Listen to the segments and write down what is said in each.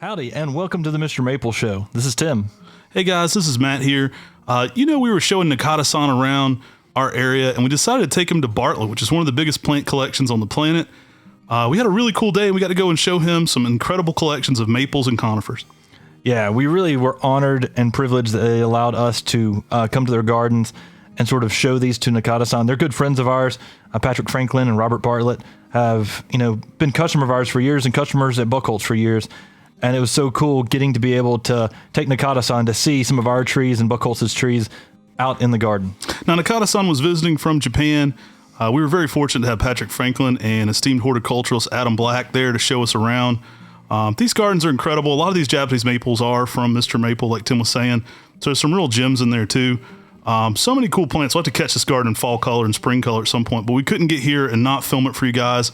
Howdy, and welcome to the MrMaple Show. This is Tim. Hey guys, this is Matt here. We were showing Nadasan around our area, and we decided to take him to Bartlett, which is one of the biggest plant collections on the planet. We had a really cool day, and we got to go and show him some incredible collections of maples and conifers. Yeah, we really were honored and privileged that they allowed us to come to their gardens and sort of show these to Nadasan. They're good friends of ours. Patrick Franklin and Robert Bartlett have, been customer of ours for years and customers at Buckholtz for years. And it was so cool getting to be able to take Nadasan to see some of our trees and Buckholtz's trees out in the garden. Now, Nadasan was visiting from Japan. We were very fortunate to have Patrick Franklin and esteemed horticulturist Adam Black there to show us around. These gardens are incredible. A lot of these Japanese maples are from MrMaple, like Tim was saying. So there's some real gems in there too. So many cool plants. We'll have to catch this garden in fall color and spring color at some point, but we couldn't get here and not film it for you guys.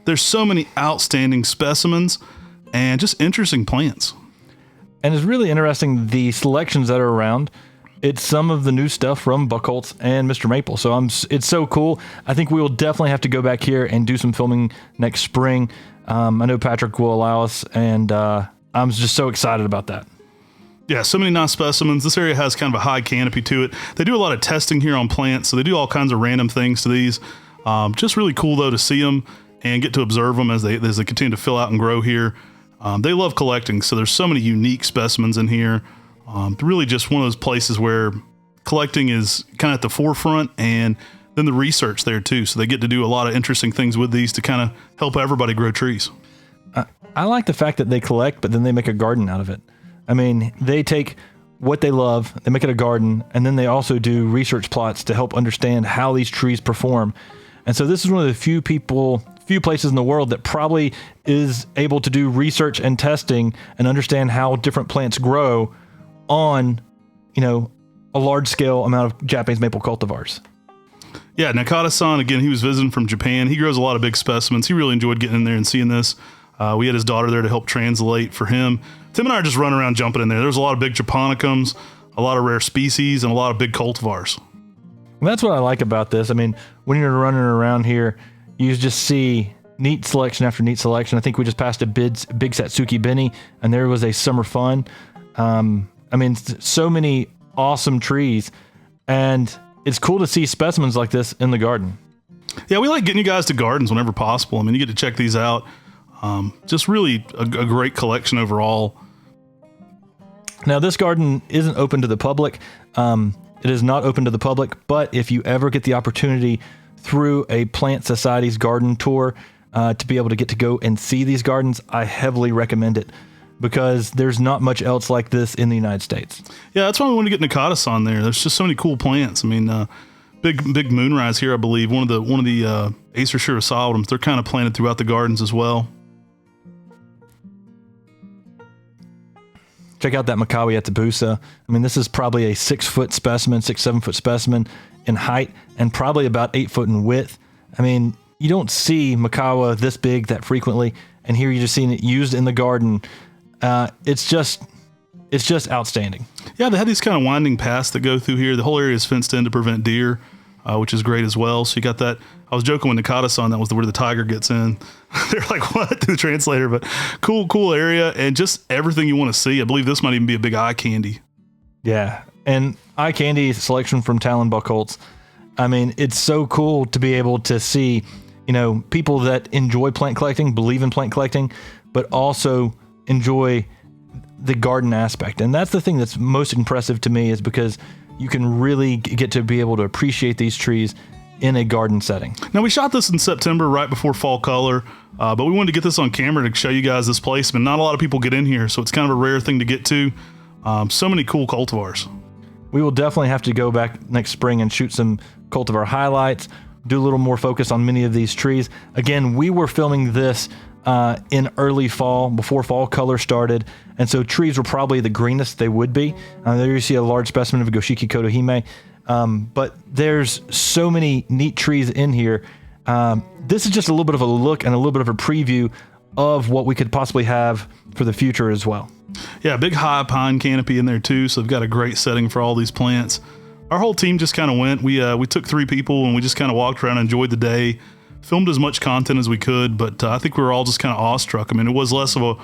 There's so many outstanding specimens and just interesting plants. And it's really interesting, the selections that are around. It's some of the new stuff from Buckholtz and MrMaple. So it's so cool. I think we will definitely have to go back here and do some filming next spring. I know Patrick will allow us, and I'm just so excited about that. Yeah, so many nice specimens. This area has kind of a high canopy to it. They do a lot of testing here on plants, so they do all kinds of random things to these. Just really cool, though, to see them and get to observe them as they continue to fill out and grow here. They love collecting, so there's so many unique specimens in here. Really just one of those places where collecting is kind of at the forefront, and then the research there too. So they get to do a lot of interesting things with these to kind of help everybody grow trees. I like the fact that they collect, but then they make a garden out of it. I mean, they take what they love, they make it a garden, and then they also do research plots to help understand how these trees perform. And so this is one of the few places in the world that probably is able to do research and testing and understand how different plants grow on, a large scale amount of Japanese maple cultivars. Yeah, Nadasan, again, he was visiting from Japan. He grows a lot of big specimens. He really enjoyed getting in there and seeing this. We had his daughter there to help translate for him. Tim and I are just running around jumping in there. There's a lot of big Japonicums, a lot of rare species, and a lot of big cultivars. Well, that's what I like about this. I mean, when you're running around here, you just see neat selection after neat selection. I think we just passed a big Satsuki Benny, and there was a summer fun. So many awesome trees, and it's cool to see specimens like this in the garden. Yeah, we like getting you guys to gardens whenever possible. I mean, you get to check these out. Just really a great collection overall. Now, this garden isn't open to the public. It is not open to the public, but if you ever get the opportunity through a Plant Society's garden tour to be able to get to go and see these gardens, I heavily recommend it, because there's not much else like this in the United States. Yeah, that's why we want to get Nadasan there. There's just so many cool plants. I mean, big Moonrise here, I believe. One of the Acer shirasawanums. They're kind of planted throughout the gardens as well. Check out that Mikawa Yatabusa. I mean, this is probably a 6-foot specimen, 7 foot specimen in height, and probably about 8 foot in width. I mean, you don't see Mikawa this big that frequently, and here you're just seeing it used in the garden. It's just outstanding. Yeah, they had these kind of winding paths that go through here. The whole area is fenced in to prevent deer, which is great as well. So you got that. I was joking with Nadasan, that was where the tiger gets in. They're like, what? Through the translator, but cool area, and just everything you want to see. I believe this might even be a big eye candy. Yeah, and eye candy selection from Talon Buckholtz. I mean, it's so cool to be able to see, people that enjoy plant collecting, believe in plant collecting, but also enjoy the garden aspect. And that's the thing that's most impressive to me, is because you can really get to be able to appreciate these trees in a garden setting. Now, we shot this in September, right before fall color, but we wanted to get this on camera to show you guys this place. But not a lot of people get in here, so it's kind of a rare thing to get to. So many cool cultivars. We will definitely have to go back next spring and shoot some cultivar highlights, do a little more focus on many of these trees. Again, we were filming this in early fall, before fall color started, and so trees were probably the greenest they would be. There you see a large specimen of Goshiki Kotohime, but there's so many neat trees in here. This is just a little bit of a look and a little bit of a preview of what we could possibly have for the future as well. Yeah, big high pine canopy in there too, so they've got a great setting for all these plants. Our whole team just kind of went. We took 3 people and we just kind of walked around and enjoyed the day, filmed as much content as we could, but I think we were all just kind of awestruck. I mean, it was less of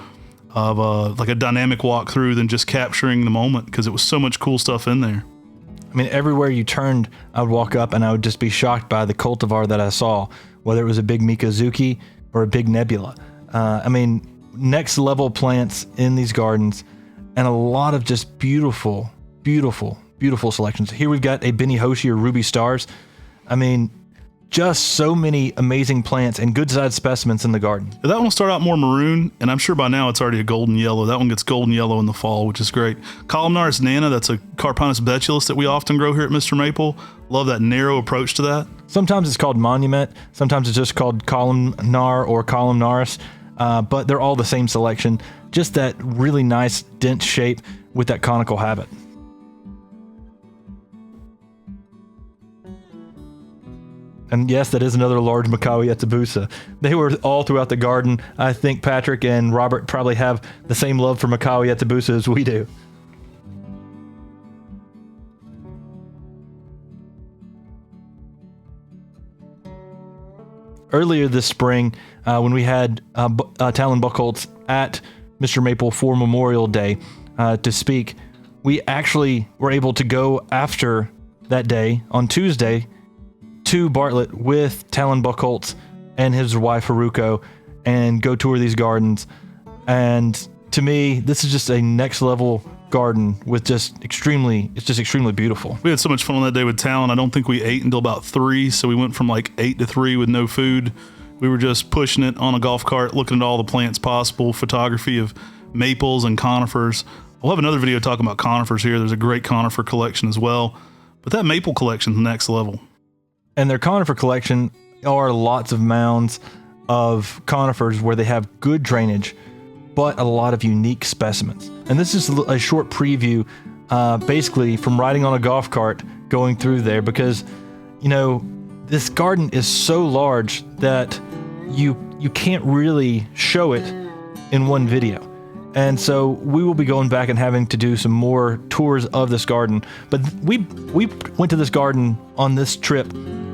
of like a dynamic walkthrough than just capturing the moment, because it was so much cool stuff in there. I mean, everywhere you turned, I would walk up and I would just be shocked by the cultivar that I saw, whether it was a big Mikazuki or a big Nebula. I mean, next level plants in these gardens, and a lot of just beautiful, beautiful, beautiful selections. Here we've got a Benihoshi or Ruby Stars. I mean, just so many amazing plants and good-sized specimens in the garden. That one will start out more maroon, and I'm sure by now it's already a golden yellow. That one gets golden yellow in the fall, which is great. Columnaris nana, that's a Carponus betulus that we often grow here at MrMaple. Love that narrow approach to that. Sometimes it's called monument. Sometimes it's just called columnar or columnaris, but they're all the same selection. Just that really nice dense shape with that conical habit. And yes, that is another large Macawi Yatsubusa. They were all throughout the garden. I think Patrick and Robert probably have the same love for Macawi Yatsubusa as we do. Earlier this spring, when we had Talon Buckholtz at MrMaple for Memorial Day to speak, we actually were able to go after that day on Tuesday to Bartlett with Talon Buckholtz and his wife Haruko and go tour these gardens. And to me, this is just a next level garden with it's just extremely beautiful. We had so much fun on that day with Talon. I don't think we ate until about 3, so we went from like 8 to 3 with no food. We were just pushing it on a golf cart, looking at all the plants possible, photography of maples and conifers. We'll have another video talking about conifers here. There's a great conifer collection as well, but that maple collection is next level. And their conifer collection are lots of mounds of conifers where they have good drainage, but a lot of unique specimens. And this is a short preview, basically from riding on a golf cart going through there, because, you know, this garden is so large that you can't really show it in one video. And so we will be going back and having to do some more tours of this garden. But we went to this garden on this trip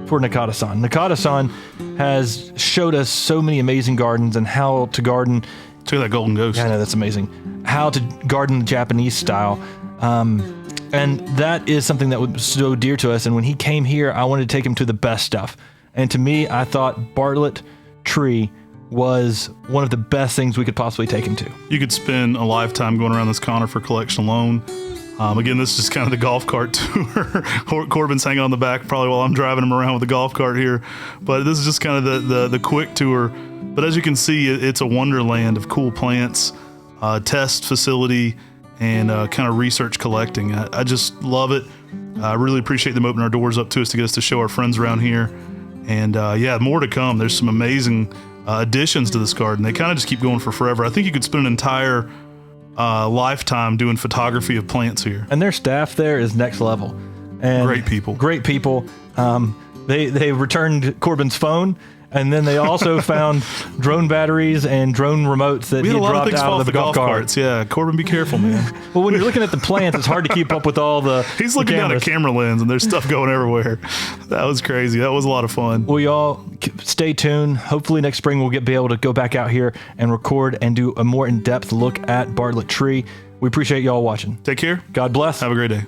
for Nadasan. Nadasan has showed us so many amazing gardens and how to garden. Look at that golden ghost. Yeah, I know, that's amazing. How to garden the Japanese style. And that is something that was so dear to us. And when he came here, I wanted to take him to the best stuff. And to me, I thought Bartlett Tree was one of the best things we could possibly take him to. You could spend a lifetime going around this conifer collection alone. Again, this is just kind of the golf cart tour. Corbin's hanging on the back probably while I'm driving him around with the golf cart here. But this is just kind of the quick tour. But as you can see, it's a wonderland of cool plants, test facility, and kind of research collecting. I just love it. I really appreciate them opening our doors up to us to get us to show our friends around here. And yeah, more to come. There's some amazing additions to this garden. They kind of just keep going for forever. I think you could spend an entire lifetime doing photography of plants here. And their staff there is next level. And great people. Great people. They returned Corbin's phone, and then they also found drone batteries and drone remotes that he dropped out of the golf carts. Yeah, Corbin, be careful, man. Well, when you're looking at the plants, it's hard to keep up with all the He's looking down a camera lens, and there's stuff going everywhere. That was crazy. That was a lot of fun. Well, y'all, stay tuned. Hopefully next spring we'll be able to go back out here and record and do a more in-depth look at Bartlett Tree. We appreciate y'all watching. Take care. God bless. Have a great day.